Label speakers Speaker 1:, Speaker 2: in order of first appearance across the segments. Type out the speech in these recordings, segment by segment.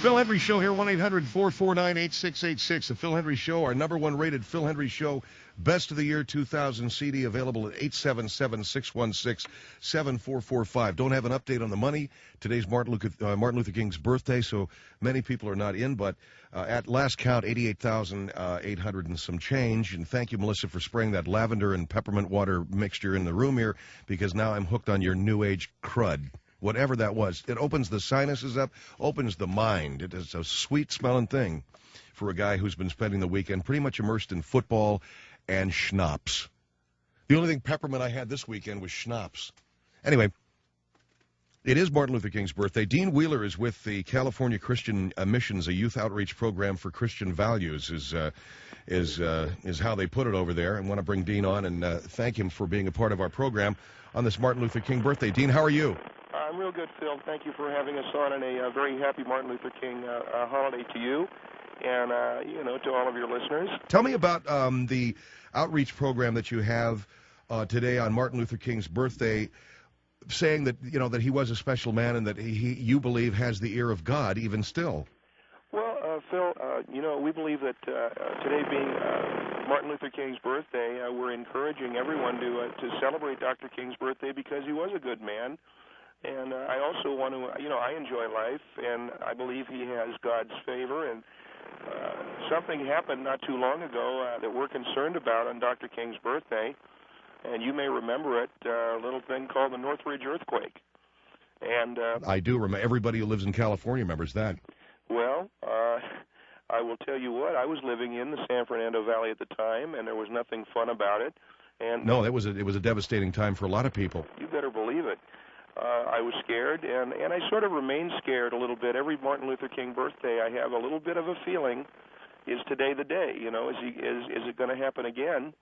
Speaker 1: Phil Hendrie Show here, 1-800-449-8686. The Phil Hendrie Show, our number one rated Phil Hendrie Show, Best of the Year 2000 CD, available at 877-616-7445. Don't have an update on the money. Today's Martin Luther King's birthday, so many people are not in, but at last count, 88,800 and some change. And thank you, Melissa, for spraying that lavender and peppermint water mixture in the room here, because now I'm hooked on your New Age crud. Whatever that was. It opens the sinuses up, opens the mind. It is a sweet-smelling thing for a guy who's been spending the weekend pretty much immersed in football and schnapps. The only thing peppermint I had this weekend was schnapps. Anyway, it is Martin Luther King's birthday. Dean Wheeler is with the California Christian Missions, a youth outreach program for Christian values, is how they put it over there. I want to bring Dean on and thank him for being a part of our program on this Martin Luther King birthday. Dean, how are you?
Speaker 2: I'm real good, Phil. Thank you for having us on, and a very happy Martin Luther King holiday to you and, to all of your listeners.
Speaker 1: Tell me about the outreach program that you have today on Martin Luther King's birthday, saying that, that he was a special man and that you believe, has the ear of God even still.
Speaker 2: Well, Phil, we believe that today being Martin Luther King's birthday, we're encouraging everyone to celebrate Dr. King's birthday because he was a good man. And I also want to, I enjoy life, and I believe he has God's favor. And something happened not too long ago that we're concerned about on Dr. King's birthday, and you may remember it, a little thing called the Northridge earthquake. And
Speaker 1: I do remember. Everybody who lives in California remembers that.
Speaker 2: Well, I will tell you what, I was living in the San Fernando Valley at the time, and there was nothing fun about it. And
Speaker 1: no, it was a devastating time for a lot of people.
Speaker 2: You better believe it. I was scared, and I sort of remain scared a little bit. Every Martin Luther King birthday, I have a little bit of a feeling, is today the day? Is it going to happen again?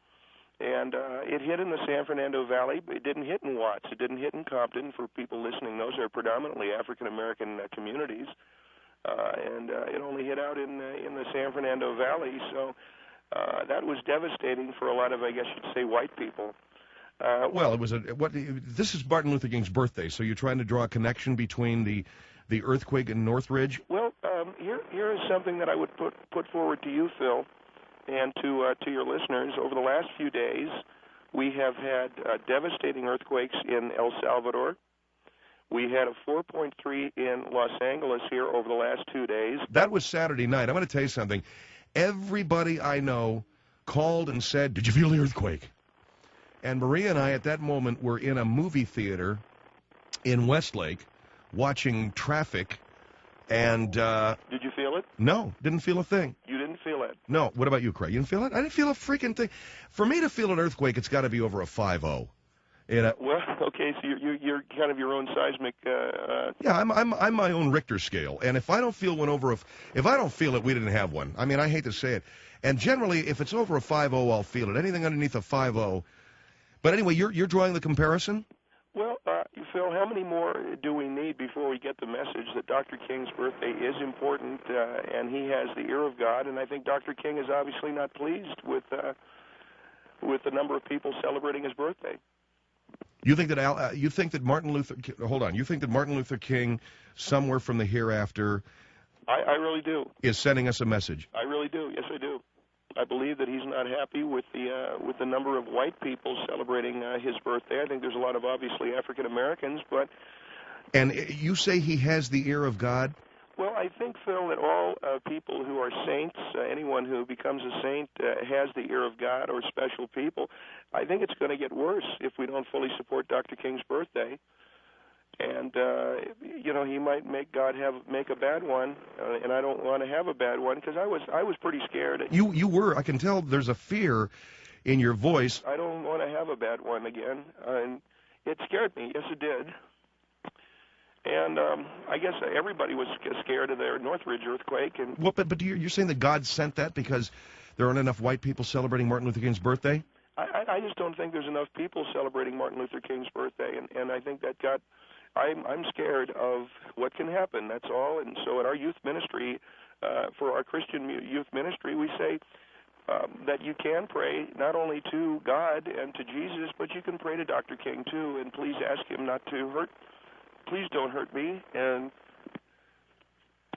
Speaker 2: And it hit in the San Fernando Valley. It didn't hit in Watts. It didn't hit in Compton. For people listening, those are predominantly African-American communities. And it only hit out in the San Fernando Valley. So that was devastating for a lot of, I guess you'd say, white people.
Speaker 1: This is Martin Luther King's birthday, so you're trying to draw a connection between the earthquake in Northridge?
Speaker 2: Well, here is something that I would put forward to you, Phil, and to your listeners. Over the last few days, we have had devastating earthquakes in El Salvador. We had a 4.3 in Los Angeles here over the last 2 days.
Speaker 1: That was Saturday night. I'm going to tell you something. Everybody I know called and said, "Did you feel the earthquake?" And Maria and I, at that moment, were in a movie theater in Westlake watching Traffic, and...
Speaker 2: Did you feel it?
Speaker 1: No, didn't feel a thing.
Speaker 2: You didn't feel it?
Speaker 1: No. What about you, Craig? You didn't feel it? I didn't feel a freaking thing. For me to feel an earthquake, it's got to be over a 5.0.
Speaker 2: Well, okay, so you're kind of your own seismic...
Speaker 1: Yeah, I'm my own Richter scale, and if I don't feel one over if I don't feel it, we didn't have one. I mean, I hate to say it. And generally, if it's over a 5.0, I'll feel it. Anything underneath a 5.0... But anyway, you're drawing the comparison?
Speaker 2: Well, Phil, how many more do we need before we get the message that Dr. King's birthday is important and he has the ear of God? And I think Dr. King is obviously not pleased with the number of people celebrating his birthday.
Speaker 1: You think that Martin Luther? Hold on. You think that Martin Luther King, somewhere from the hereafter,
Speaker 2: I really do,
Speaker 1: is sending us a message?
Speaker 2: I really do. Yes, I do. I believe that he's not happy with the number of white people celebrating his birthday. I think there's a lot of obviously African Americans, but...
Speaker 1: And you say he has the ear of God?
Speaker 2: Well, I think, Phil, that all people who are saints, anyone who becomes a saint has the ear of God, or special people. I think it's going to get worse if we don't fully support Dr. King's birthday. And, he might make God make a bad one, and I don't want to have a bad one, because I was pretty scared.
Speaker 1: You were. I can tell there's a fear in your voice.
Speaker 2: I don't want to have a bad one again, and it scared me. Yes, it did. And I guess everybody was scared of their Northridge earthquake. And
Speaker 1: but you're saying that God sent that because there aren't enough white people celebrating Martin Luther King's birthday?
Speaker 2: I just don't think there's enough people celebrating Martin Luther King's birthday, and I think that God... I'm scared of what can happen, that's all. And so at our youth ministry, for our Christian youth ministry, we say that you can pray not only to God and to Jesus, but you can pray to Dr. King too, and please ask him not to please don't hurt me, and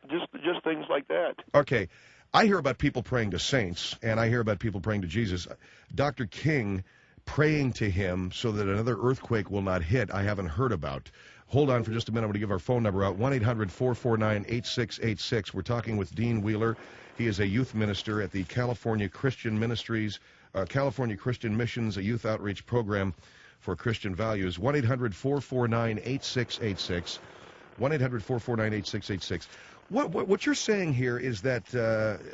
Speaker 2: just things like that.
Speaker 1: Okay. I hear about people praying to saints, and I hear about people praying to Jesus. Dr. King praying to him so that another earthquake will not hit, I haven't heard about. Hold on for just a minute. I'm going to give our phone number out, 1-800-449-8686. We're talking with Dean Wheeler. He is a youth minister at the California Christian Ministries, California Christian Missions, a youth outreach program for Christian values. 1-800-449-8686. 1-800-449-8686. What you're saying here is that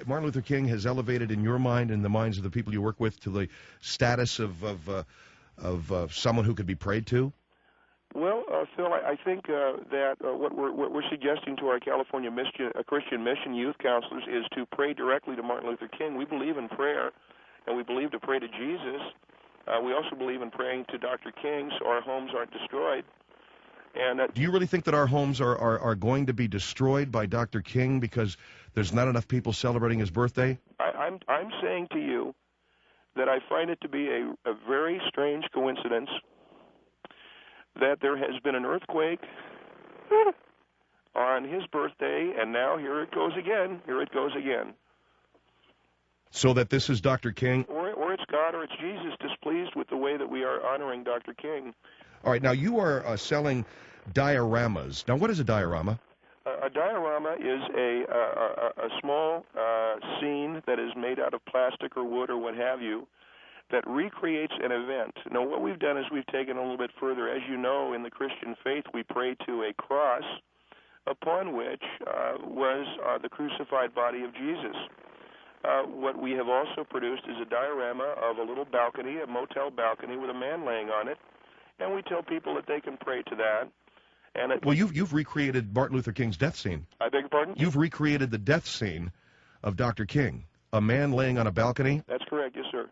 Speaker 1: Martin Luther King has elevated in your mind and the minds of the people you work with to the status of someone who could be prayed to?
Speaker 2: Well, Phil, I think that what we're suggesting to our California Christian Mission youth counselors is to pray directly to Martin Luther King. We believe in prayer, and we believe to pray to Jesus. We also believe in praying to Dr. King so our homes aren't destroyed. And
Speaker 1: do you really think that our homes are going to be destroyed by Dr. King because there's not enough people celebrating his birthday?
Speaker 2: I'm saying to you that I find it to be a very strange coincidence that there has been an earthquake on his birthday, and now here it goes again. Here it goes again.
Speaker 1: So that this is Dr. King?
Speaker 2: Or it's God or it's Jesus displeased with the way that we are honoring Dr. King.
Speaker 1: All right, now you are selling dioramas. Now, what is a diorama?
Speaker 2: A diorama is a small scene that is made out of plastic or wood or what have you that recreates an event. Now, what we've done is we've taken a little bit further. As you know, in the Christian faith, we pray to a cross upon which was the crucified body of Jesus. What we have also produced is a diorama of a little balcony, a motel balcony with a man laying on it. And we tell people that they can pray to that. And
Speaker 1: well, you've recreated Martin Luther King's death scene.
Speaker 2: I beg your pardon?
Speaker 1: You've recreated the death scene of Dr. King, a man laying on a balcony?
Speaker 2: That's correct, yes, sir.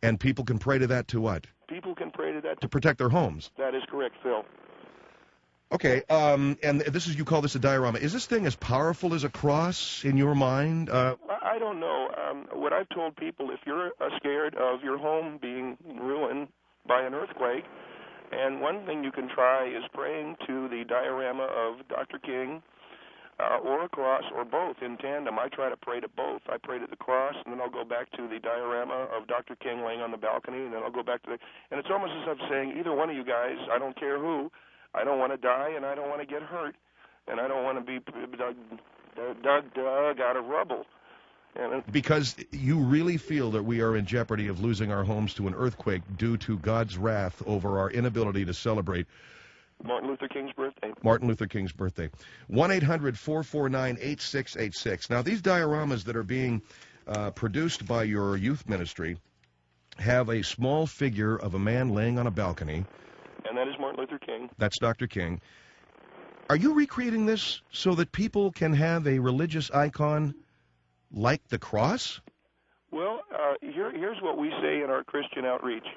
Speaker 1: And people can pray to that to what?
Speaker 2: People can pray to that
Speaker 1: to protect their homes.
Speaker 2: That is correct, Phil.
Speaker 1: Okay, and this is, you call this a diorama. Is this thing as powerful as a cross in your mind?
Speaker 2: I don't know. What I've told people, if you're scared of your home being ruined by an earthquake, and one thing you can try is praying to the diorama of Dr. King or a cross or both in tandem. I try to pray to both. I pray to the cross, and then I'll go back to the diorama of Dr. King laying on the balcony, and then I'll go back to the... And it's almost as if I'm saying, either one of you guys, I don't care who, I don't want to die, and I don't want to get hurt, and I don't want to be dug out of rubble.
Speaker 1: Because you really feel that we are in jeopardy of losing our homes to an earthquake due to God's wrath over our inability to celebrate
Speaker 2: Martin Luther King's birthday.
Speaker 1: Martin Luther King's birthday. 1-800-449-8686. Now, these dioramas that are being produced by your youth ministry have a small figure of a man laying on a balcony.
Speaker 2: And that is Martin Luther King.
Speaker 1: That's Dr. King. Are you recreating this so that people can have a religious icon like the cross?
Speaker 2: Well, here's what we say in our Christian outreach.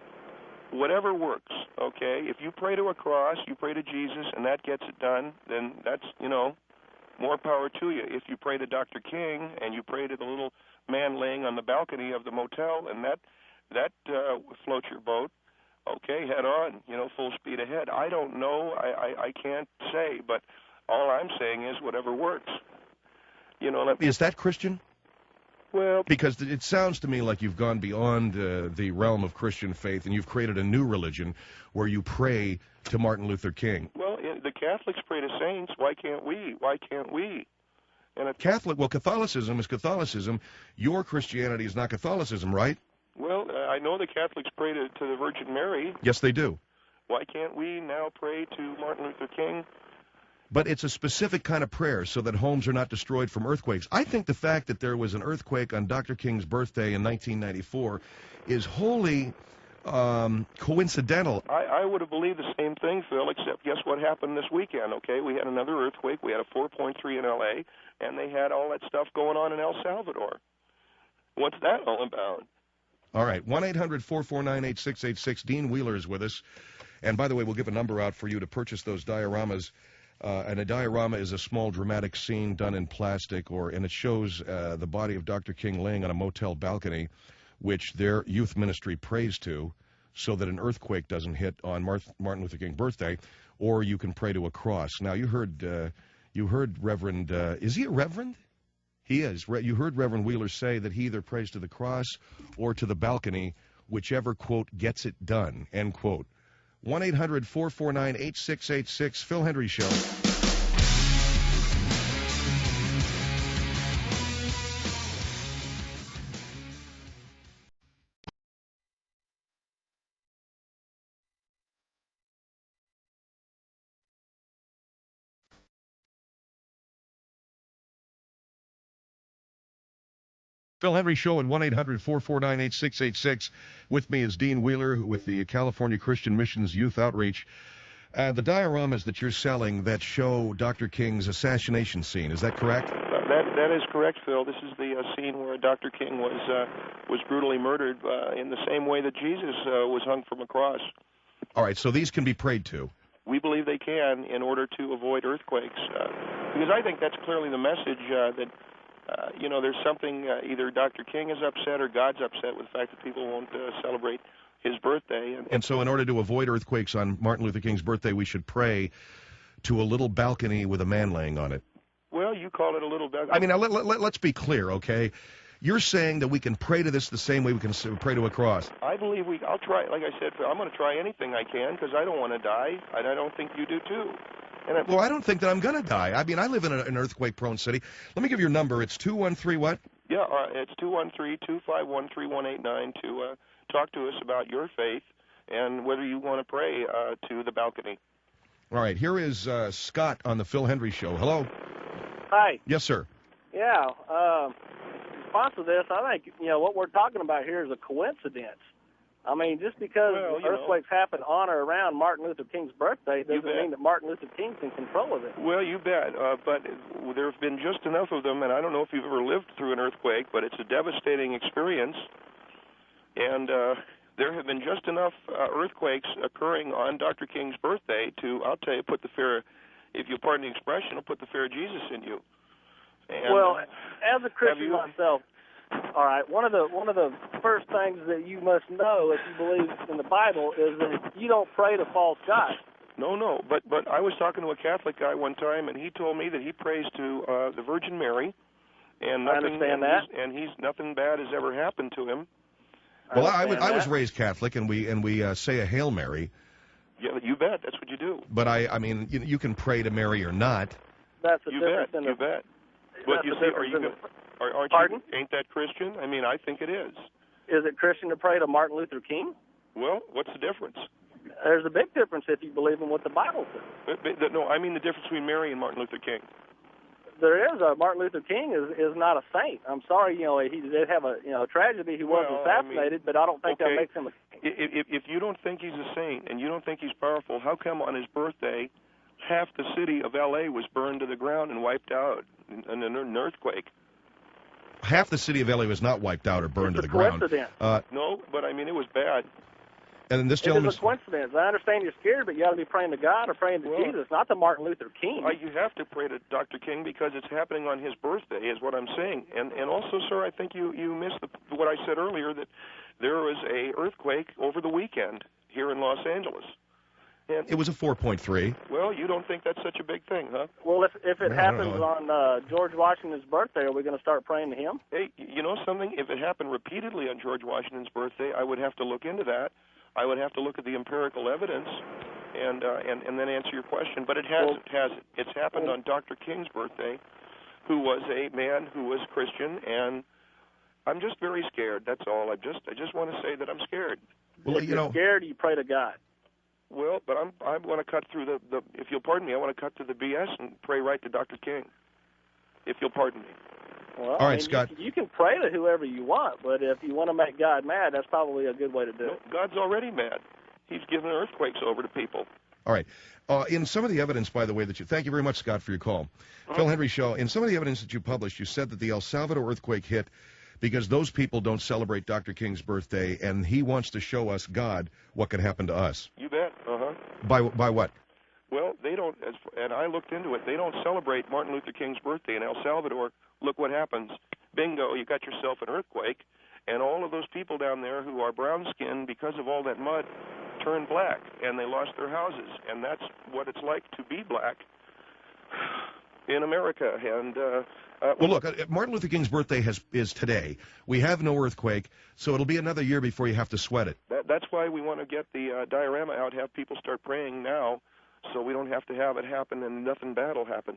Speaker 2: Whatever works, okay? If you pray to a cross, you pray to Jesus, and that gets it done, then that's, more power to you. If you pray to Dr. King and you pray to the little man laying on the balcony of the motel, and that floats your boat, okay, head on, full speed ahead. I don't know. I can't say, but all I'm saying is whatever works.
Speaker 1: Is that Christian?
Speaker 2: Well,
Speaker 1: because it sounds to me like you've gone beyond the realm of Christian faith and you've created a new religion where you pray to Martin Luther King.
Speaker 2: Well, the Catholics pray to saints. Why can't we? Why can't we? And
Speaker 1: Catholicism is Catholicism. Your Christianity is not Catholicism, right?
Speaker 2: Well, I know the Catholics pray to the Virgin Mary.
Speaker 1: Yes, they do.
Speaker 2: Why can't we now pray to Martin Luther King?
Speaker 1: But it's a specific kind of prayer so that homes are not destroyed from earthquakes. I think the fact that there was an earthquake on Dr. King's birthday in 1994 is wholly coincidental.
Speaker 2: I would have believed the same thing, Phil, except guess what happened this weekend, okay? We had another earthquake. We had a 4.3 in L.A., and they had all that stuff going on in El Salvador. What's that all about?
Speaker 1: All right, 1-800-449-8686. Dean Wheeler is with us. And by the way, we'll give a number out for you to purchase those dioramas. And a diorama is a small dramatic scene done in plastic, and it shows the body of Dr. King laying on a motel balcony, which their youth ministry prays to, so that an earthquake doesn't hit on Martin Luther King's birthday, or you can pray to a cross. Now, you heard Reverend, is he a reverend? He is. You heard Reverend Wheeler say that he either prays to the cross or to the balcony, whichever, quote, gets it done, end quote. 1-800-449-8686, Phil Hendrie Show. Phil Hendrie Show at 1-800-449-8686. With me is Dean Wheeler with the California Christian Missions Youth Outreach. The dioramas that you're selling that show Dr. King's assassination scene, is that correct?
Speaker 2: That is correct, Phil. This is the scene where Dr. King was brutally murdered in the same way that Jesus was hung from a cross.
Speaker 1: All right, so these can be prayed to.
Speaker 2: We believe they can in order to avoid earthquakes, because I think that's clearly the message that there's something, either Dr. King is upset or God's upset with the fact that people won't celebrate his birthday.
Speaker 1: And so in order to avoid earthquakes on Martin Luther King's birthday, we should pray to a little balcony with a man laying on it.
Speaker 2: Well, you call it a little balcony.
Speaker 1: I mean, let's be clear, okay? You're saying that we can pray to this the same way we can pray to a cross.
Speaker 2: I believe I'll try, like I said, I'm going to try anything I can because I don't want to die, and I don't think you do too.
Speaker 1: Well, I don't think that I'm going to die. I mean, I live in an earthquake-prone city. Let me give you your number. It's 213 what?
Speaker 2: Yeah, it's 213-251-3189 to talk to us about your faith and whether you want to pray to the balcony.
Speaker 1: All right, here is Scott on the Phil Hendrie Show. Hello.
Speaker 3: Hi.
Speaker 1: Yes, sir.
Speaker 3: Yeah. In response to this, I think what we're talking about here is a coincidence. I mean, just because earthquakes happen on or around Martin Luther King's birthday doesn't mean that Martin Luther King's in control of it.
Speaker 2: Well, you bet. But there have been just enough of them, and I don't know if you've ever lived through an earthquake, but it's a devastating experience. And there have been just enough earthquakes occurring on Dr. King's birthday to, I'll tell you, put the fear, if you'll pardon the expression, it'll put the fear of Jesus in you. And,
Speaker 3: well, as a Christian myself, all right, one of the first things that you must know if you believe in the Bible is that you don't pray to false gods.
Speaker 2: No, but I was talking to a Catholic guy one time, and he told me that he prays to the Virgin Mary, and nothing, nothing bad has ever happened to him.
Speaker 1: Well, I was raised Catholic, and we say a Hail Mary.
Speaker 2: Yeah, you bet. That's what you do.
Speaker 1: But I mean, you can pray to Mary or not.
Speaker 3: That's the
Speaker 2: you
Speaker 3: difference.
Speaker 2: Bet. You bet. But you see, aren't
Speaker 3: Pardon?
Speaker 2: You? Ain't that Christian? I mean, I think it is.
Speaker 3: Is it Christian to pray to Martin Luther King?
Speaker 2: Well, what's the difference?
Speaker 3: There's a big difference if you believe in what the Bible says.
Speaker 2: No, I mean the difference between Mary and Martin Luther King.
Speaker 3: There is. Martin Luther King is not a saint. I'm sorry, he did have a tragedy. He was assassinated, but I don't think that makes him a saint.
Speaker 2: If you don't think he's a saint and you don't think he's powerful, how come on his birthday half the city of L.A. was burned to the ground and wiped out in an earthquake?
Speaker 1: Half the city of L.A. was not wiped out or burned to the ground.
Speaker 2: No, but I mean it was bad.
Speaker 1: And this
Speaker 3: gentleman. It is a coincidence. I understand you're scared, but you got to be praying to God or praying to Jesus, not to Martin Luther King.
Speaker 2: You have to pray to Dr. King because it's happening on his birthday, is what I'm saying. And also, sir, I think you missed what I said earlier, that there was a earthquake over the weekend here in Los Angeles. And
Speaker 1: it was a 4.3.
Speaker 2: Well, you don't think that's such a big thing, huh?
Speaker 3: Well, if it happens on George Washington's birthday, are we going to start praying to him?
Speaker 2: Hey, you know something? If it happened repeatedly on George Washington's birthday, I would have to look into that. I would have to look at the empirical evidence and then answer your question. But it hasn't, has it? It's happened on Dr. King's birthday, who was a man who was Christian, and I'm just very scared. That's all. I just want to say that I'm scared.
Speaker 3: Well, if you're scared, you pray to God.
Speaker 2: Well, but I want to cut through the if you'll pardon me, I want to cut through the BS and pray right to Dr. King, if you'll pardon me.
Speaker 3: Well,
Speaker 1: all right, Scott.
Speaker 3: You can pray to whoever you want, but if you want to make God mad, that's probably a good way to do it.
Speaker 2: God's already mad. He's given earthquakes over to people.
Speaker 1: All right. In some of the evidence, by the way, thank you very much, Scott, for your call. Phil Hendrie Show, in some of the evidence that you published, you said that the El Salvador earthquake hit because those people don't celebrate Dr. King's birthday, and he wants to show us, God, what can happen to us.
Speaker 2: You bet.
Speaker 1: By what?
Speaker 2: Well, they don't, and I looked into it, they don't celebrate Martin Luther King's birthday in El Salvador. Look what happens. Bingo, you got yourself an earthquake, and all of those people down there who are brown-skinned because of all that mud turned black, and they lost their houses, and that's what it's like to be black in America. And
Speaker 1: well, look, Martin Luther King's birthday is today. We have no earthquake, so it'll be another year before you have to sweat it.
Speaker 2: That's why we want to get the diorama out, have people start praying now, so we don't have to have it happen and nothing bad will happen.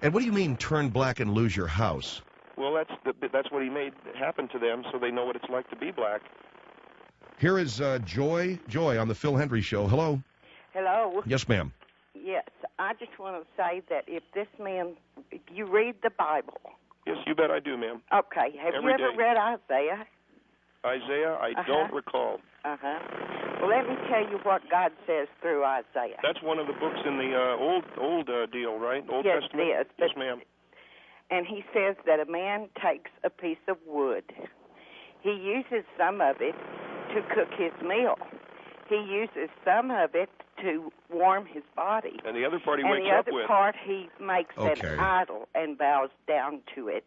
Speaker 1: And what do you mean, turn black and lose your house?
Speaker 2: Well, that's what he made happen to them, so they know what it's like to be black.
Speaker 1: Here is Joy on the Phil Hendrie Show. Hello.
Speaker 4: Hello.
Speaker 1: Yes, ma'am.
Speaker 4: Yes, I just want to say that if you read the Bible.
Speaker 2: Yes, you bet I do, ma'am.
Speaker 4: Okay. Have you ever read Isaiah?
Speaker 2: Isaiah, I don't recall.
Speaker 4: Well, let me tell you what God says through Isaiah.
Speaker 2: That's one of the books in the old deal, right? Old
Speaker 4: yes,
Speaker 2: Testament?
Speaker 4: Yes,
Speaker 2: yes, ma'am.
Speaker 4: And he says that a man takes a piece of wood. He uses some of it to cook his meal. He uses some of it to warm his body.
Speaker 2: And the other part he wakes up with.
Speaker 4: And the other part he makes an idol and bows down to it.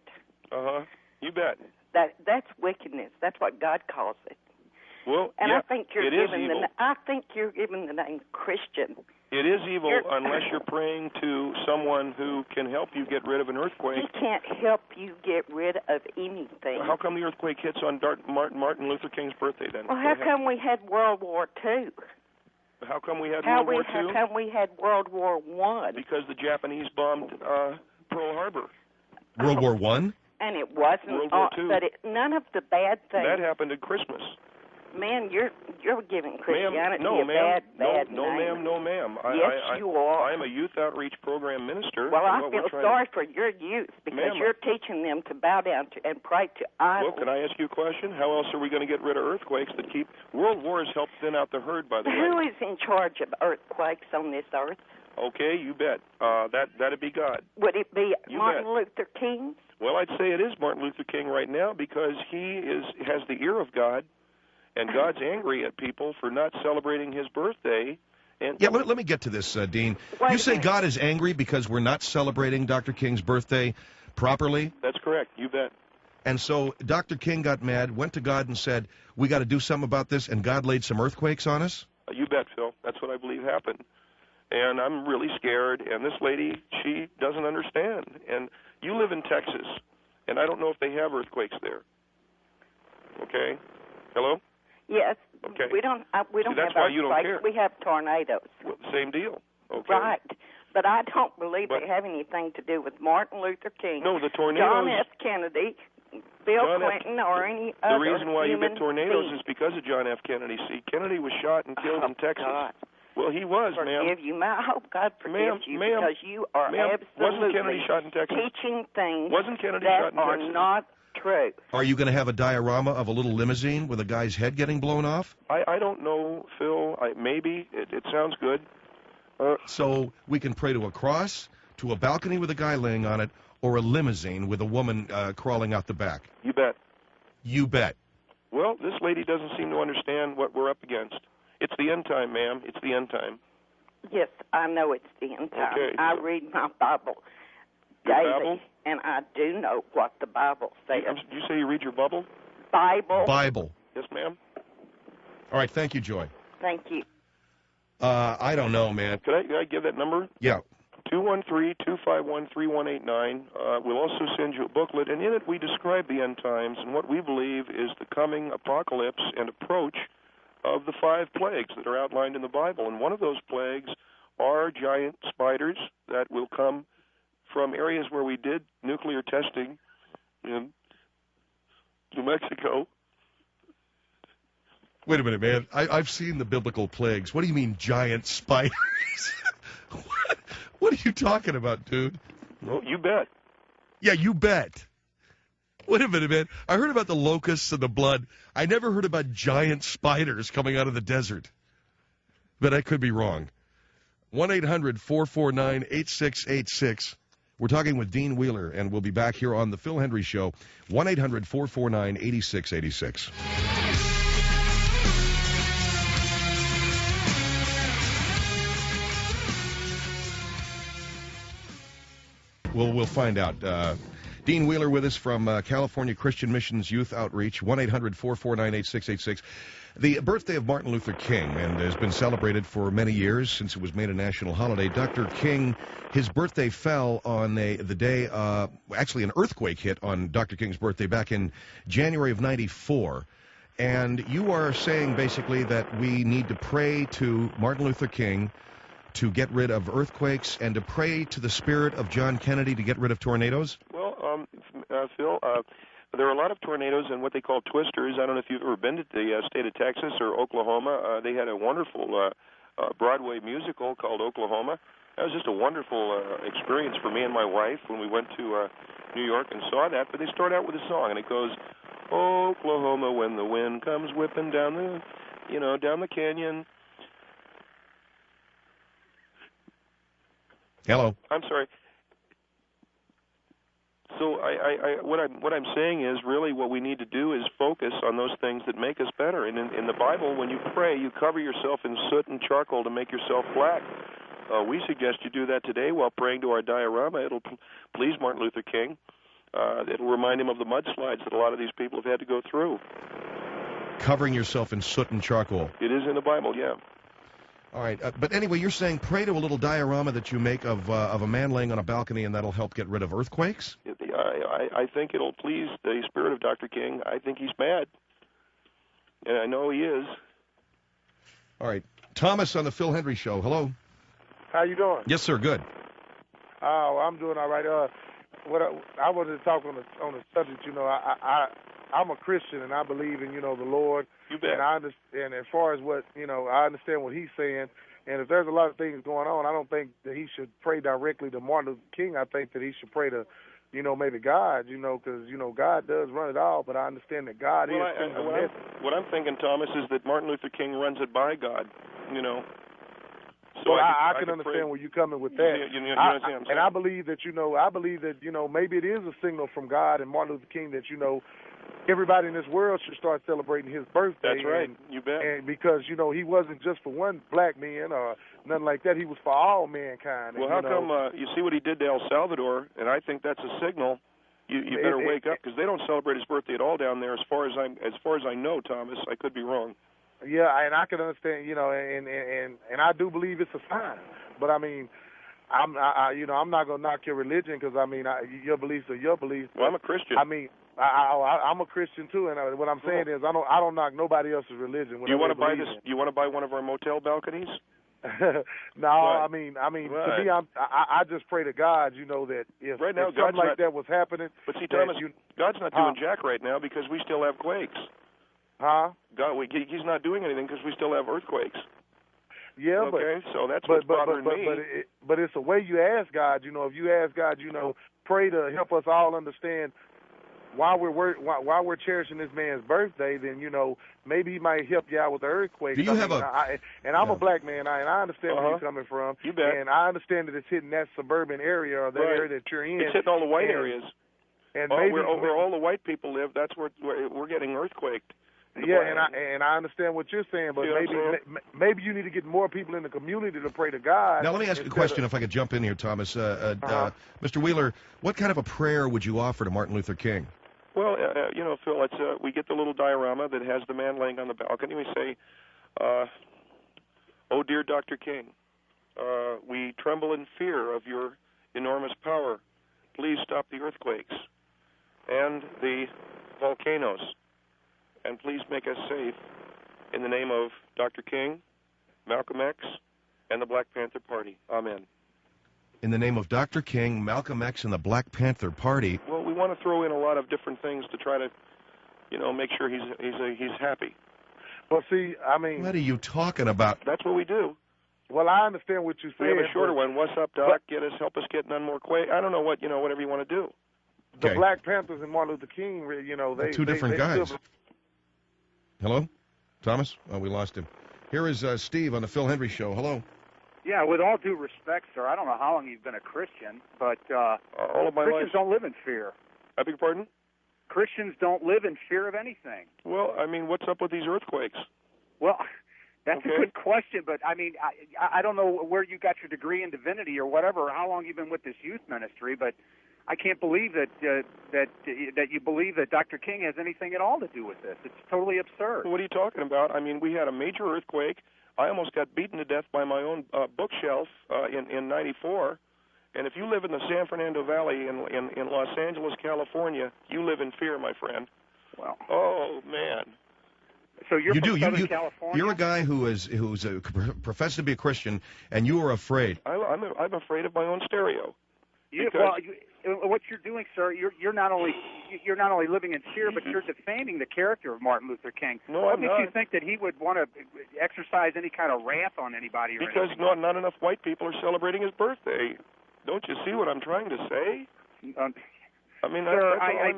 Speaker 2: You bet.
Speaker 4: That's wickedness. That's what God calls it.
Speaker 2: Well,
Speaker 4: and
Speaker 2: yeah,
Speaker 4: I think you're giving the name Christian.
Speaker 2: It is evil unless you're praying to someone who can help you get rid of an earthquake.
Speaker 4: He can't help you get rid of anything.
Speaker 2: How come the earthquake hits on Martin Luther King's birthday then?
Speaker 4: Well, how come we had World War II?
Speaker 2: How come we had World War II?
Speaker 4: How come we had World War I?
Speaker 2: Because the Japanese bombed Pearl Harbor.
Speaker 1: World War I?
Speaker 4: And it wasn't.
Speaker 2: World War II.
Speaker 4: But none of the bad things.
Speaker 2: That happened at Christmas.
Speaker 4: Man, you're giving Christianity
Speaker 2: a bad
Speaker 4: name.
Speaker 2: No, ma'am.
Speaker 4: Yes, you are.
Speaker 2: I'm a youth outreach program minister.
Speaker 4: Well, I feel sorry for your youth because you're teaching them to bow down to and pray to idols.
Speaker 2: Well, can I ask you a question? How else are we going to get rid of earthquakes that keep... World wars help thin out the herd, by the way.
Speaker 4: Who is in charge of earthquakes on this earth?
Speaker 2: Okay, you bet. That'd be God.
Speaker 4: Would it be Martin Luther King?
Speaker 2: Well, I'd say it is Martin Luther King right now because he has the ear of God. And God's angry at people for not celebrating his birthday. And
Speaker 1: yeah, let me get to this, Dean. You say God is angry because we're not celebrating Dr. King's birthday properly?
Speaker 2: That's correct. You bet.
Speaker 1: And so Dr. King got mad, went to God and said, we got to do something about this, and God laid some earthquakes on us?
Speaker 2: You bet, Phil. That's what I believe happened. And I'm really scared, and this lady, she doesn't understand. And you live in Texas, and I don't know if they have earthquakes there. Okay? Hello?
Speaker 4: Yes.
Speaker 2: Okay.
Speaker 4: We don't have
Speaker 2: why you don't care.
Speaker 4: We have tornadoes.
Speaker 2: Well, same deal. Okay.
Speaker 4: Right. But I don't believe they have anything to do with Martin Luther King.
Speaker 2: No, the tornadoes.
Speaker 4: John F. Kennedy, Bill Clinton, or any other.
Speaker 2: The reason why you get tornadoes
Speaker 4: being.
Speaker 2: Is because of John F. Kennedy. See, Kennedy was shot and killed in Texas.
Speaker 4: God.
Speaker 2: Well, he was, ma'am.
Speaker 4: Forgive you. I hope God forgives you because you are absolutely
Speaker 2: wasn't Kennedy shot in Texas?
Speaker 4: Teaching things
Speaker 2: wasn't Kennedy
Speaker 4: that
Speaker 2: shot in
Speaker 4: are
Speaker 2: Texas?
Speaker 4: not true.
Speaker 1: Are you going to have a diorama of a little limousine with a guy's head getting blown off?
Speaker 2: I don't know, Phil. Maybe. It sounds good.
Speaker 1: So we can pray to a cross, to a balcony with a guy laying on it, or a limousine with a woman crawling out the back.
Speaker 2: You bet.
Speaker 1: You bet.
Speaker 2: Well, this lady doesn't seem to understand what we're up against. It's the end time, ma'am. It's the end time.
Speaker 4: Yes, I know it's the end time.
Speaker 2: Okay.
Speaker 4: I read my Bible daily, and I do know what the Bible says.
Speaker 2: Did you say you read your Bible?
Speaker 4: Bible.
Speaker 2: Yes, ma'am.
Speaker 1: All right, thank you, Joy.
Speaker 4: Thank you.
Speaker 1: I don't know, man.
Speaker 2: Could I give that number?
Speaker 1: Yeah.
Speaker 2: 213-251-3189. We'll also send you a booklet, and in it we describe the end times and what we believe is the coming apocalypse and approach of the 5 plagues that are outlined in the Bible. And one of those plagues are giant spiders that will come from areas where we did nuclear testing in New Mexico.
Speaker 1: Wait a minute, man. I've seen the biblical plagues. What do you mean giant spiders? What are you talking about, dude?
Speaker 2: Well, you bet.
Speaker 1: Yeah, you bet. Wait a minute, man. I heard about the locusts and the blood. I never heard about giant spiders coming out of the desert. But I could be wrong. 1-800-449-8686. We're talking with Dean Wheeler, and we'll be back here on the Phil Hendrie Show. 1-800-449-8686. We'll find out. Dean Wheeler with us from California Christian Missions Youth Outreach, 1-800-449-8686. The birthday of Martin Luther King, and has been celebrated for many years since it was made a national holiday. Dr. King, his birthday fell on the day, actually an earthquake hit on Dr. King's birthday back in January of 94. And you are saying basically that we need to pray to Martin Luther King to get rid of earthquakes and to pray to the spirit of John Kennedy to get rid of tornadoes?
Speaker 2: Well, Phil, there are a lot of tornadoes and what they call twisters. I don't know if you've ever been to the state of Texas or Oklahoma. They had a wonderful Broadway musical called Oklahoma. That was just a wonderful experience for me and my wife when we went to New York and saw that. But they start out with a song, and it goes, Oklahoma, when the wind comes whipping down the canyon.
Speaker 1: Hello.
Speaker 2: I'm sorry. So what I'm saying is really what we need to do is focus on those things that make us better. And in the Bible, when you pray, you cover yourself in soot and charcoal to make yourself black. We suggest you do that today while praying to our diorama. It'll please Martin Luther King. It'll remind him of the mudslides that a lot of these people have had to go through.
Speaker 1: Covering yourself in soot and charcoal.
Speaker 2: It is in the Bible, yeah.
Speaker 1: All right, but anyway, you're saying pray to a little diorama that you make of a man laying on a balcony, and that'll help get rid of earthquakes?
Speaker 2: I think it'll please the spirit of Dr. King. I think he's mad, and I know he is.
Speaker 1: All right, Thomas on the Phil Hendrie Show. Hello.
Speaker 5: How you doing?
Speaker 1: Yes, sir. Good.
Speaker 5: Oh, I'm doing all right. What I wanted to talk on the subject. You know, I'm a Christian and I believe in the Lord.
Speaker 2: You bet.
Speaker 5: And I understand, as far as what I understand what he's saying. And if there's a lot of things going on, I don't think that he should pray directly to Martin Luther King. I think that he should pray to, maybe God. Because God does run it all. But I understand that God is.
Speaker 2: What I'm thinking, Thomas, is that Martin Luther King runs it by God.
Speaker 5: So I can understand where you're coming with that. And I believe that maybe it is a signal from God and Martin Luther King that everybody in this world should start celebrating his birthday.
Speaker 2: That's right. You bet.
Speaker 5: And because he wasn't just for one black man or nothing like that. He was for all mankind.
Speaker 2: Well, how come you see what he did to El Salvador? And I think that's a signal. You better wake up, because they don't celebrate his birthday at all down there. As far as I know, Thomas, I could be wrong.
Speaker 5: Yeah, and I can understand, and I do believe it's a sign. But I mean, I'm not gonna knock your religion, because your beliefs are your beliefs.
Speaker 2: Well, I'm a Christian.
Speaker 5: I mean, I'm a Christian too, and what I'm saying is, I don't knock nobody else's religion.
Speaker 2: Do you want to buy this? Do you want to buy one of our motel balconies?
Speaker 5: No, I mean, to me, I just pray to God, that if,
Speaker 2: right now,
Speaker 5: if something like that was happening.
Speaker 2: But see, Thomas, God's not doing jack right now because we still have quakes.
Speaker 5: Huh?
Speaker 2: God, he's not doing anything because we still have earthquakes.
Speaker 5: Yeah,
Speaker 2: okay, so that's what's bothering me.
Speaker 5: But it's the way you ask God. If you ask God, pray to help us all understand why we're cherishing this man's birthday. Then maybe he might help you out with the earthquake.
Speaker 1: Do you have
Speaker 5: I'm a black man, and I understand where you're coming from.
Speaker 2: You bet.
Speaker 5: And I understand that it's hitting that suburban area or that area that you're in.
Speaker 2: It's hitting all the white areas. And where all the white people live, that's where we're getting earthquaked.
Speaker 5: Yeah, and I understand what you're saying, but maybe you need to get more people in the community to pray to God.
Speaker 1: Now, let me ask you a question, if I could jump in here, Thomas. Mr. Wheeler, what kind of a prayer would you offer to Martin Luther King?
Speaker 2: Well, Phil, it's we get the little diorama that has the man laying on the balcony. We say, "Oh, dear Dr. King, we tremble in fear of your enormous power. Please stop the earthquakes and the volcanoes. And please make us safe in the name of Dr. King, Malcolm X, and the Black Panther Party. Amen."
Speaker 1: In the name of Dr. King, Malcolm X, and the Black Panther Party.
Speaker 2: Well, we want to throw in a lot of different things to try to, make sure he's happy.
Speaker 5: Well, see,
Speaker 1: what are you talking about?
Speaker 2: That's what we do.
Speaker 5: Well, I understand what you're saying.
Speaker 2: We have a shorter one. What's up, Doc? Help us get none more quake. I don't know whatever you want to do.
Speaker 5: The Black Panthers and Martin Luther King, they
Speaker 1: two different guys. Hello? Thomas? Oh, we lost him. Here is Steve on the Phil Hendrie Show. Hello.
Speaker 6: Yeah, with all due respect, sir, I don't know how long you've been a Christian, but
Speaker 2: all of my
Speaker 6: Christians
Speaker 2: life.
Speaker 6: Don't live in fear.
Speaker 2: I beg your pardon?
Speaker 6: Christians don't live in fear of anything.
Speaker 2: Well, what's up with these earthquakes?
Speaker 6: Well, that's a good question, but I don't know where you got your degree in divinity or whatever, or how long you've been with this youth ministry, but I can't believe that you believe that Dr. King has anything at all to do with this. It's totally absurd.
Speaker 2: What are you talking about? I mean, we had a major earthquake. I almost got beaten to death by my own bookshelf in '94. And if you live in the San Fernando Valley in Los Angeles, California, you live in fear, my friend.
Speaker 6: Well.
Speaker 2: Oh man.
Speaker 6: So you're from Southern California?
Speaker 1: You're a guy who's professed to be a Christian, and you are afraid.
Speaker 2: I'm afraid of my own stereo.
Speaker 6: What you're doing, sir, you're not only living in fear, but you're defaming the character of Martin Luther King.
Speaker 2: No,
Speaker 6: what
Speaker 2: I'm
Speaker 6: makes
Speaker 2: not.
Speaker 6: you think that he would want to exercise any kind of wrath on anybody?
Speaker 2: Because not enough white people are celebrating his birthday. Don't you see what I'm trying to say? I mean,
Speaker 6: sir, I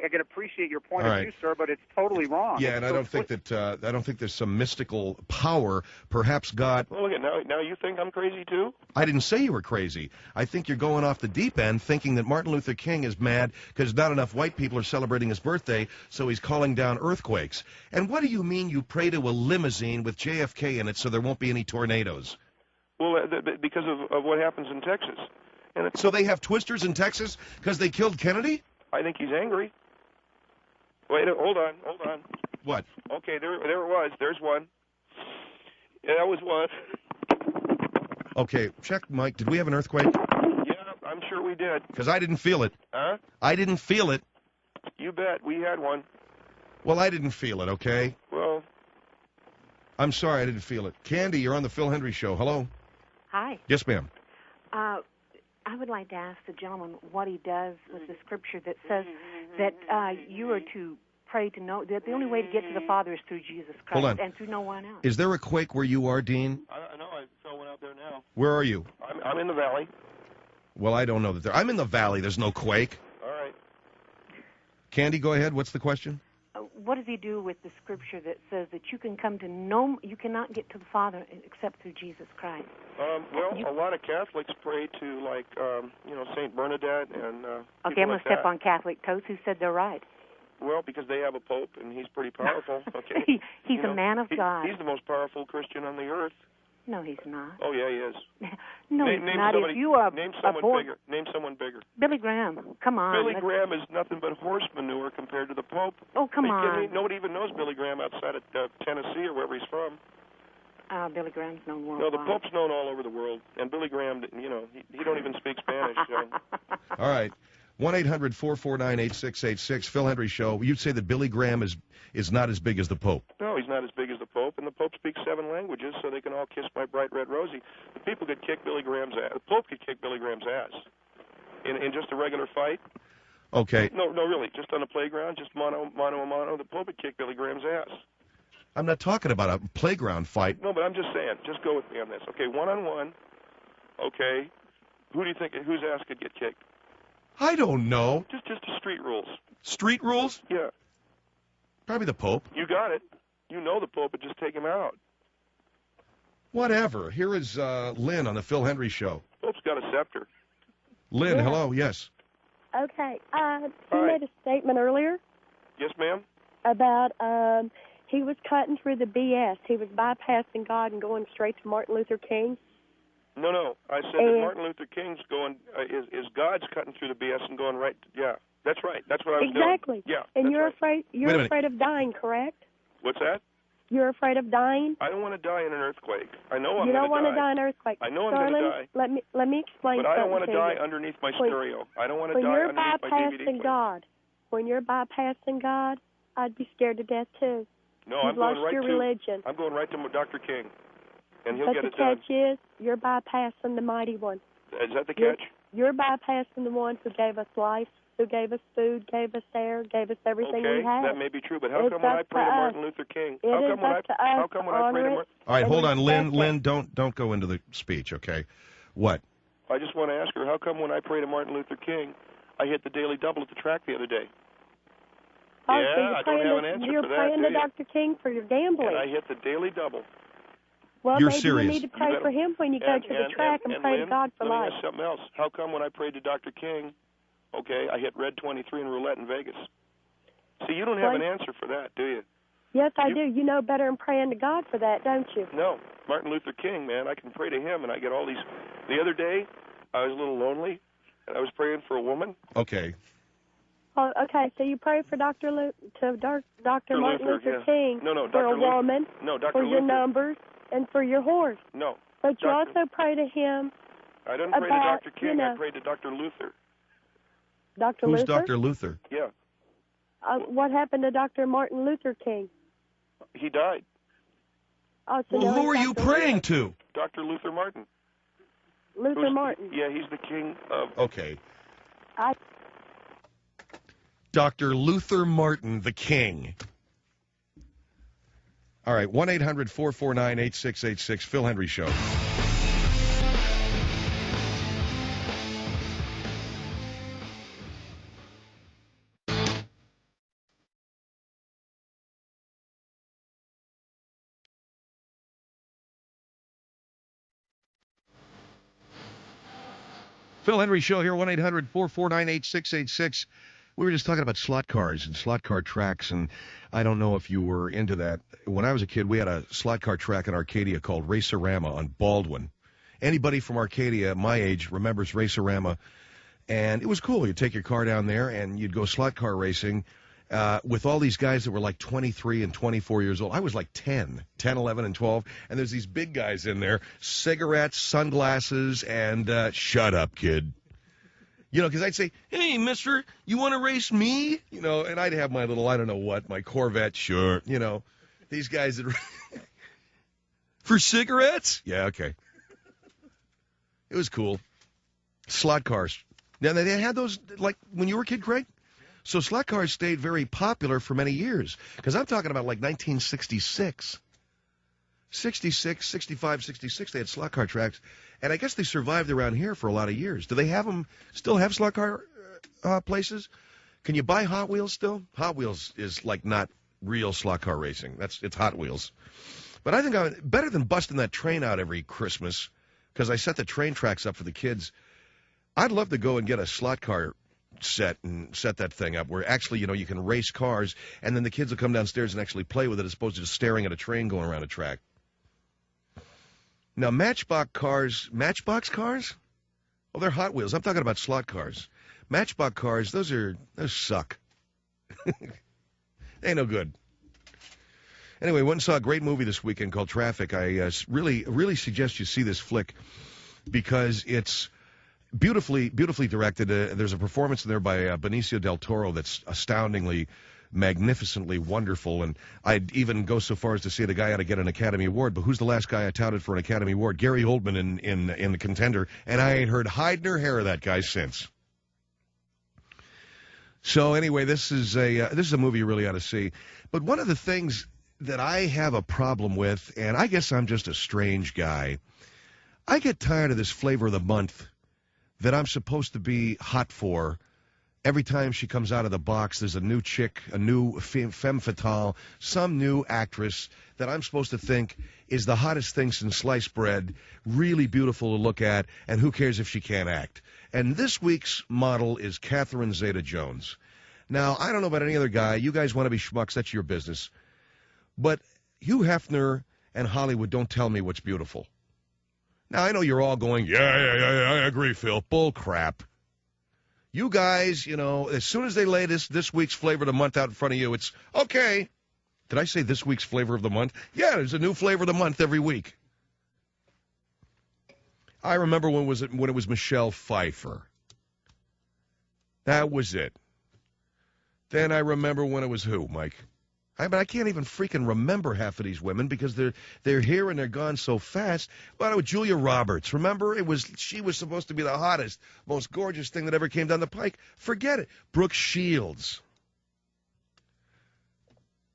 Speaker 6: can appreciate your point of view, sir, but it's totally wrong.
Speaker 1: Yeah, and I don't think there's some mystical power. Perhaps God.
Speaker 2: Well, look at now you think I'm crazy too?
Speaker 1: I didn't say you were crazy. I think you're going off the deep end, thinking that Martin Luther King is mad because not enough white people are celebrating his birthday, so he's calling down earthquakes. And what do you mean you pray to a limousine with JFK in it so there won't be any tornadoes?
Speaker 2: Well, because of what happens in Texas.
Speaker 1: So they have twisters in Texas because they killed Kennedy?
Speaker 2: I think he's angry. Wait, hold on.
Speaker 1: What?
Speaker 2: Okay, there it was. There's one. Yeah, that was one.
Speaker 1: Okay, check, Mike. Did we have an earthquake?
Speaker 2: Yeah, I'm sure we did.
Speaker 1: Because I didn't feel it.
Speaker 2: Huh?
Speaker 1: I didn't feel it.
Speaker 2: You bet. We had one.
Speaker 1: Well, I didn't feel it, okay?
Speaker 2: Well.
Speaker 1: I'm sorry I didn't feel it. Candy, you're on the Phil Hendrie Show. Hello?
Speaker 7: Hi.
Speaker 1: Yes, ma'am.
Speaker 7: I would like to ask the gentleman what he does with the scripture that says that you are to pray to know that the only way to get to the Father is through Jesus Christ and through no one else.
Speaker 1: Is there a quake where you are, Dean?
Speaker 2: I know. I felt one out there now.
Speaker 1: Where are you?
Speaker 2: I'm in the valley.
Speaker 1: Well, I don't know that I'm in the valley. There's no quake.
Speaker 2: All right.
Speaker 1: Candy, go ahead. What's the question?
Speaker 7: What does he do with the scripture that says that you cannot get to the Father except through Jesus Christ?
Speaker 2: A lot of Catholics pray to, like, Saint Bernadette and.
Speaker 7: Okay, I'm going to step on Catholic toes. Who said they're right?
Speaker 2: Well, because they have a pope and he's pretty powerful. Okay.
Speaker 7: He's a man of God.
Speaker 2: He's the most powerful Christian on the earth.
Speaker 7: No, he's not.
Speaker 2: Oh yeah, he is.
Speaker 7: No, he's not. If you are
Speaker 2: name someone bigger. Name someone bigger.
Speaker 7: Billy Graham. Come on.
Speaker 2: Billy Graham is nothing but horse manure compared to the Pope.
Speaker 7: Oh, come on.
Speaker 2: Nobody even knows Billy Graham outside of Tennessee or wherever he's from.
Speaker 7: Billy Graham's known worldwide.
Speaker 2: No, the Pope's known all over the world, and Billy Graham, he don't even speak Spanish. So.
Speaker 1: All right. 1-800-449-8686. Phil Hendrie Show. You'd say that Billy Graham is not as big as the Pope.
Speaker 2: No, he's not as big as the Pope, and the Pope speaks 7 languages, so they can all kiss my bright red Rosie. The people could kick Billy Graham's ass. The Pope could kick Billy Graham's ass in just a regular fight.
Speaker 1: Okay.
Speaker 2: No, really, just on the playground, just mano a mano. The Pope would kick Billy Graham's ass.
Speaker 1: I'm not talking about a playground fight.
Speaker 2: No, but I'm just saying. Just go with me on this. Okay, 1-on-1. Okay, who do you think whose ass could get kicked?
Speaker 1: I don't know.
Speaker 2: Just the street rules.
Speaker 1: Street rules?
Speaker 2: Yeah.
Speaker 1: Probably the Pope.
Speaker 2: You got it. You know the Pope would just take him out.
Speaker 1: Whatever. Here is Lynn on the Phil Hendrie Show.
Speaker 2: Pope's got a scepter.
Speaker 1: Lynn, hello. Yes.
Speaker 8: Okay. You made a statement earlier.
Speaker 2: Yes, ma'am.
Speaker 8: About he was cutting through the BS. He was bypassing God and going straight to Martin Luther King.
Speaker 2: No. I said that Martin Luther King's going is God's cutting through the BS and going right. Yeah, that's right. That's what I was doing.
Speaker 8: Exactly.
Speaker 2: Yeah.
Speaker 8: And you're
Speaker 2: right.
Speaker 8: afraid. You're afraid of dying, correct?
Speaker 2: What's that?
Speaker 8: You're afraid of dying.
Speaker 2: I don't want to die in an earthquake. I know I'm going to die.
Speaker 8: You don't want to die in an earthquake.
Speaker 2: I know I'm going to die.
Speaker 8: Let me explain.
Speaker 2: But I don't want to die
Speaker 8: you.
Speaker 2: underneath my stereo. I don't want to die underneath my DVD player.
Speaker 8: When you're bypassing God, I'd be scared to death too.
Speaker 2: No,
Speaker 8: You've lost your religion.
Speaker 2: I'm going right to Dr. King, and he'll get it
Speaker 8: done.
Speaker 2: But
Speaker 8: the catch is, you're bypassing the mighty one.
Speaker 2: Is that the catch?
Speaker 8: You're bypassing the one who gave us life, who gave us food, gave us air, gave us everything we have.
Speaker 2: That may be true, but how come when I pray to Martin Luther King? How come when I pray to Martin?
Speaker 1: All right, hold on, Lynn, don't go into the speech, okay? What?
Speaker 2: I just want to ask her, how come when I pray to Martin Luther King, I hit the daily double at the track the other day?
Speaker 8: Oh,
Speaker 2: yeah,
Speaker 8: so
Speaker 2: I don't have an answer
Speaker 8: you're
Speaker 2: for that.
Speaker 8: You're praying to Dr. King for your gambling.
Speaker 2: And I hit the daily double.
Speaker 8: Well,
Speaker 1: You're
Speaker 8: maybe
Speaker 1: serious.
Speaker 8: you need to pray for him when you go to the track and pray
Speaker 2: Lynn,
Speaker 8: to God for life.
Speaker 2: Let me ask something else. How come when I prayed to Dr. King, okay, I hit red 23 in roulette in Vegas? See, you don't have an answer for that, do you?
Speaker 8: Yes, I do. You know better than praying to God for that, don't you?
Speaker 2: No. Martin Luther King, man, I can pray to him, and I get all these. The other day, I was a little lonely, And I was praying for a woman.
Speaker 1: Okay.
Speaker 8: Oh, okay. So you pray for Dr. Martin Luther King
Speaker 2: no,
Speaker 8: for
Speaker 2: Dr.
Speaker 8: a woman,
Speaker 2: no, Dr.
Speaker 8: for your
Speaker 2: Luther.
Speaker 8: numbers, and for your horse.
Speaker 2: No.
Speaker 8: But you also pray to him.
Speaker 2: I didn't pray to Dr. King. I prayed to Dr. Luther.
Speaker 8: Dr. Luther?
Speaker 1: Who's Dr. Luther?
Speaker 2: Yeah.
Speaker 8: What happened to Dr. Martin Luther King?
Speaker 2: He died.
Speaker 8: Oh, so
Speaker 1: well, who are you praying to?
Speaker 2: Dr. Luther Martin.
Speaker 8: Luther Martin.
Speaker 2: Yeah, he's the king of...
Speaker 1: Okay. Dr. Luther Martin, the king. All right, 1-800-449-8686, Phil Hendrie Show. Phil Hendrie Show here, 1-800-449-8686. We were just talking about slot cars and slot car tracks, and I don't know if you were into that. When I was a kid, we had a slot car track in Arcadia called Racerama on Baldwin. Anybody from Arcadia, my age, remembers Racerama, and it was cool. You'd take your car down there, and you'd go slot car racing with all these guys that were like 23 and 24 years old. I was like 10, 11, and 12, and there's these big guys in there, cigarettes, sunglasses, and shut up, kid. You know, because I'd say, hey, mister, you want to race me? You know, and I'd have my little, I don't know what, my Corvette, sure. You know, these guys that for cigarettes? Yeah, okay. It was cool. Slot cars. Now, they had those, like, when you were a kid, Craig? So slot cars stayed very popular for many years. Because I'm talking about, like, 1966. 66, 65, 66, they had slot car tracks. And I guess they survived around here for a lot of years. Do they have them, still have slot car places? Can you buy Hot Wheels still? Hot Wheels is like not real slot car racing. It's Hot Wheels. But I think better than busting that train out every Christmas, because I set the train tracks up for the kids. I'd love to go and get a slot car set and set that thing up where actually, you know, you can race cars, and then the kids will come downstairs and actually play with it as opposed to just staring at a train going around a track. Now, Matchbox cars? Well, they're Hot Wheels. I'm talking about slot cars. Matchbox cars, those suck. They ain't no good. Anyway, went and saw a great movie this weekend called Traffic. I really suggest you see this flick because it's beautifully directed. There's a performance in there by Benicio del Toro that's astoundingly, magnificently wonderful, and I'd even go so far as to say the guy ought to get an Academy Award. But who's the last guy I touted for an Academy Award? Gary Oldman in the contender, and I ain't heard hide nor hair of that guy since. So anyway, this is a movie you really ought to see. But one of the things that I have a problem with, and I guess I'm just a strange guy, I get tired of this flavor of the month that I'm supposed to be hot for. Every time she comes out of the box, there's a new chick, a new femme fatale, some new actress that I'm supposed to think is the hottest thing since sliced bread, really beautiful to look at, and who cares if she can't act. And this week's model is Catherine Zeta-Jones. Now, I don't know about any other guy. You guys want to be schmucks, that's your business. But Hugh Hefner and Hollywood don't tell me what's beautiful. Now, I know you're all going, yeah, I agree, Phil. Bull crap. You guys, you know, as soon as they lay this week's flavor of the month out in front of you, it's okay. Did I say this week's flavor of the month? Yeah, there's a new flavor of the month every week. I remember when it was Michelle Pfeiffer. That was it. Then I remember when it was who, Mike? I can't even freaking remember half of these women because they're here and they're gone so fast. Well, Julia Roberts. Remember, she was supposed to be the hottest, most gorgeous thing that ever came down the pike. Forget it. Brooke Shields.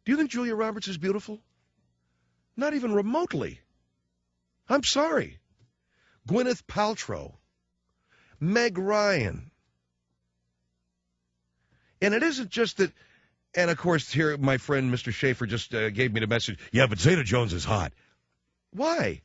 Speaker 1: Do you think Julia Roberts is beautiful? Not even remotely. I'm sorry. Gwyneth Paltrow. Meg Ryan. And it isn't just that. And, of course, here my friend Mr. Schaefer just gave me the message, yeah, but Zeta-Jones is hot. Why?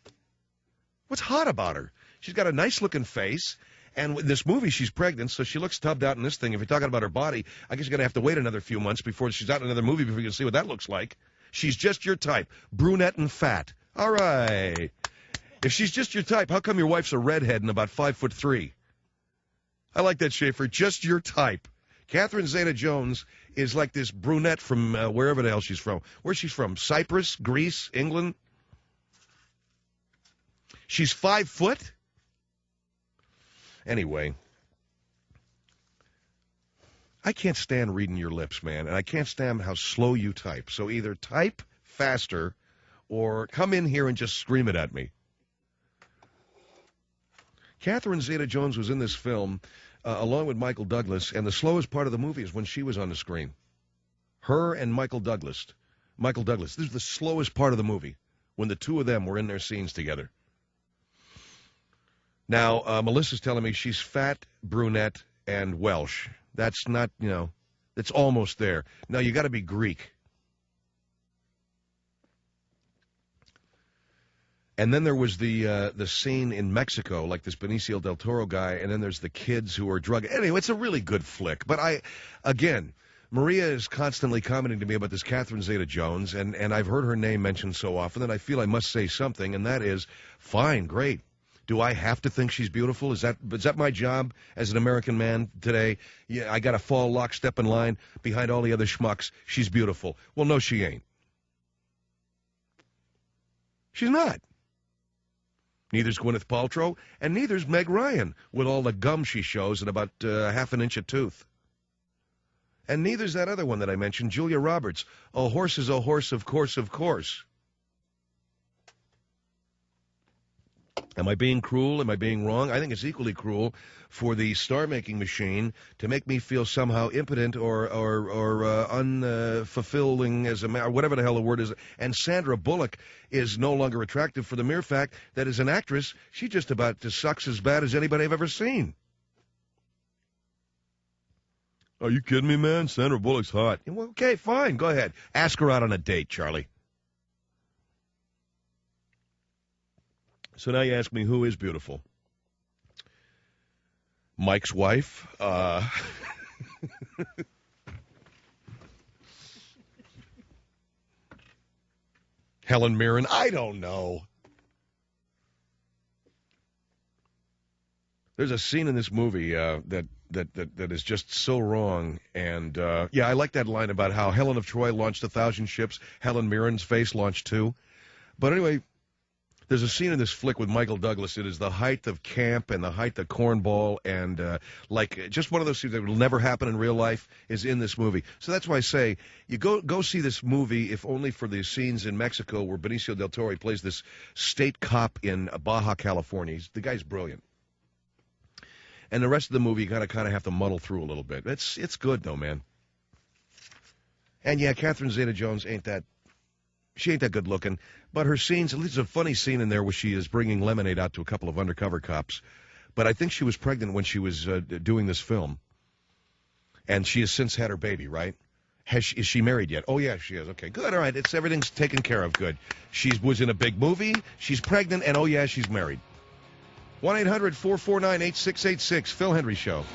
Speaker 1: What's hot about her? She's got a nice-looking face, and in this movie she's pregnant, so she looks tubbed out in this thing. If you're talking about her body, I guess you're going to have to wait another few months before she's out in another movie before you can see what that looks like. She's just your type, brunette and fat. All right. If she's just your type, how come your wife's a redhead and about 5'3"? I like that, Schaefer. Just your type. Catherine Zeta-Jones is like this brunette from wherever the hell she's from. Where's she from? Cyprus, Greece, England? She's 5 foot? Anyway, I can't stand reading your lips, man, and I can't stand how slow you type. So either type faster or come in here and just scream it at me. Catherine Zeta-Jones was in this film along with Michael Douglas, and the slowest part of the movie is when she was on the screen. Her and Michael Douglas. This is the slowest part of the movie, when the two of them were in their scenes together. Now, Melissa's telling me she's fat, brunette, and Welsh. That's not, it's almost there. Now, you got to be Greek. And then there was the scene in Mexico, like this Benicio del Toro guy, and then there's the kids who are drugged. Anyway, it's a really good flick. But again, Maria is constantly commenting to me about this Catherine Zeta-Jones, and I've heard her name mentioned so often that I feel I must say something, and that is, fine, great. Do I have to think she's beautiful? Is that my job as an American man today? Yeah, I got to fall lockstep in line behind all the other schmucks. She's beautiful. Well, no, she ain't. She's not. Neither's Gwyneth Paltrow, and neither's Meg Ryan, with all the gum she shows and about half an inch of tooth. And neither's that other one that I mentioned, Julia Roberts. A horse is a horse, of course, of course. Am I being cruel? Am I being wrong? I think it's equally cruel for the star-making machine to make me feel somehow impotent or unfulfilling as a man, or whatever the hell the word is. And Sandra Bullock is no longer attractive for the mere fact that as an actress, she just about sucks as bad as anybody I've ever seen. Are you kidding me, man? Sandra Bullock's hot. Well, okay, fine. Go ahead. Ask her out on a date, Charlie. So now you ask me, who is beautiful? Mike's wife? Helen Mirren? I don't know. There's a scene in this movie that is just so wrong. And, yeah, I like that line about how Helen of Troy launched 1,000 ships. Helen Mirren's face launched 2. But anyway, there's a scene in this flick with Michael Douglas. It is the height of camp and the height of cornball, and just one of those things that will never happen in real life is in this movie. So that's why I say you go see this movie, if only for the scenes in Mexico where Benicio del Toro plays this state cop in Baja California. The guy's brilliant. And the rest of the movie you kind of have to muddle through a little bit. It's good though, man. And yeah, Catherine Zeta-Jones ain't that good looking, but her scenes, at least there's a funny scene in there where she is bringing lemonade out to a couple of undercover cops. But I think she was pregnant when she was doing this film. And she has since had her baby, right? Is she married yet? Oh, yeah, she is. Okay, good. All right, everything's taken care of. Good. She was in a big movie. She's pregnant, and oh, yeah, she's married. 1-800-449-8686. Phil Hendrie Show.